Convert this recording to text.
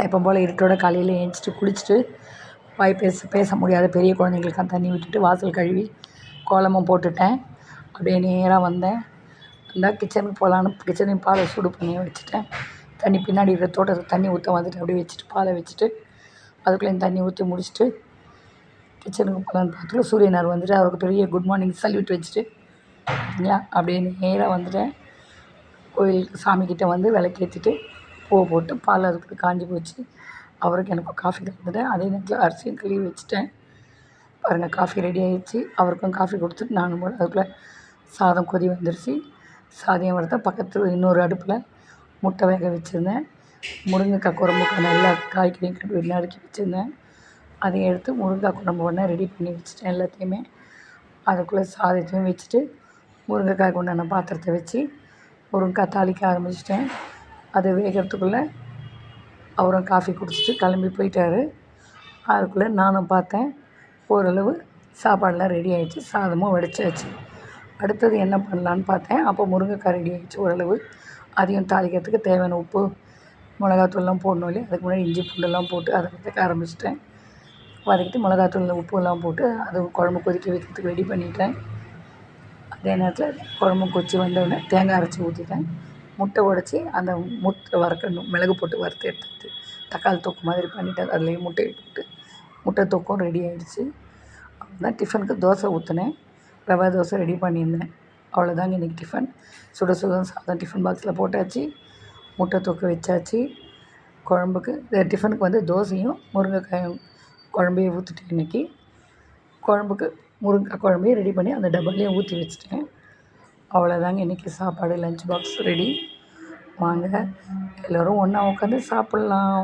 எப்பவும் போல் இருட்டோட காலையில் ஏஞ்சிட்டு குளிச்சுட்டு வாய் பேச முடியாத பெரிய குழந்தைங்களுக்கெல்லாம் தண்ணி விட்டுட்டு வாசல் கழுவி கோலமும் போட்டுட்டேன். அப்படியே நேராக வந்தேன். வந்தால் கிச்சனுக்கு போகலான்னு கிச்சனையும் பாலை சூடு பண்ணி வச்சுட்டேன். தண்ணி பின்னாடி இருக்கிற தோட்டத்துக்கு தண்ணி ஊற்ற வந்துட்டு அப்படியே வச்சுட்டு பாலை வச்சுட்டு அதுக்குள்ளேயும் தண்ணி ஊற்றி முடிச்சுட்டு கிச்சனுக்கு போகலான்னு பார்த்துட்டு சூரியனார் வந்துட்டு அவருக்கு பெரிய குட் மார்னிங் சல்யூட் வச்சுட்டு இல்லைங்களா அப்படியே நேராக வந்துட்டேன். கோயிலுக்கு சாமிக்கிட்ட வந்து விளக்கேற்றிட்டு பூவை போட்டு பால் அதுக்கு காஞ்சி போச்சு. அவருக்கு எனக்கும் காஃபி கலந்துட்டேன். அதே நேரத்தில் அரிசியும் கழுவி வச்சுட்டேன். பாருங்கள் காஃபி ரெடி ஆகிடுச்சு. அவருக்கும் காஃபி கொடுத்துட்டு நானும் போல அதுக்குள்ளே சாதம் கொதி வந்துருச்சு. சாதம் வறுத்த பக்கத்தில் இன்னொரு அடுப்பில் முட்டை வேக வச்சுருந்தேன். முருங்கைக்காய் குழம்புக்கு நல்லா காய்கறியும் கட்டு நறுக்கி வச்சுருந்தேன். அதையும் எடுத்து முருங்கைக்காய் குழம்பு ஒன்றா ரெடி பண்ணி வச்சுட்டேன் எல்லாத்தையுமே. அதுக்குள்ளே சாதத்தையும் வச்சுட்டு முருங்கைக்காய்க்கு உண்டான பாத்திரத்தை வச்சு முருங்கைக்காய் தாளிக்க ஆரம்பிச்சிட்டேன். அது வேகிறதுக்குள்ளே அவரும் காஃபி குடிச்சிட்டு கிளம்பி போயிட்டார். அதுக்குள்ளே நானும் பார்த்தேன் ஓரளவு சாப்பாடெலாம் ரெடி ஆகிடுச்சு. சாதமும் வடித்தாச்சு. அடுத்தது என்ன பண்ணலான்னு பார்த்தேன். அப்போ முருங்கைக்காய் ரெடி ஆகிடுச்சு ஓரளவு. அதையும் தாளிக்கிறதுக்கு தேவையான உப்பு மிளகாத்தூள்லாம் போடணும் இல்லையா, அதுக்கு முன்னாடி இஞ்சி பூண்டெல்லாம் போட்டு அதை வதக்க ஆரம்பிச்சிட்டேன். வதக்கிட்டு மிளகாத்தூள் உப்புலாம் போட்டு அது குழம்பு கொதிக்க வைக்கிறதுக்கு ரெடி பண்ணிட்டேன். அதே நேரத்தில் குழம்பு கொச்சி வந்தோடனே தேங்காய் அரைச்சி ஊற்றிட்டேன். முட்டை உடச்சி அந்த முட்டை வறுக்கணும், மிளகு போட்டு வறுத்து எடுத்துட்டு தக்காளி தொக்கு மாதிரி பண்ணிவிட்டேன். அதுலேயும் முட்டையை போட்டு முட்டை தொக்கும் ரெடி ஆகிடுச்சு. அவ்வளோதான். டிஃபனுக்கு தோசை ஊற்றினேன். ரவா தோசை ரெடி பண்ணியிருந்தேன். அவ்வளோதாங்க இன்றைக்கி டிஃபன். சுட சுட சாதம் டிஃபன் பாக்ஸில் போட்டாச்சு. முட்டை தொக்கு வச்சாச்சு. குழம்புக்கு டிஃபனுக்கு வந்து தோசையும் முருங்கைக்காயும் குழம்பையும் ஊற்றிட்டேன். இன்றைக்கி குழம்புக்கு முருங்கைக்காய் குழம்பையும் ரெடி பண்ணி அந்த டப்பாலையும் ஊற்றி வச்சுட்டேன். அவ்வளோதாங்க இன்றைக்கி சாப்பாடு. Lunch box ready. வாங்க எல்லோரும் ஒன்றா உட்காந்து சாப்பிட்லாம்.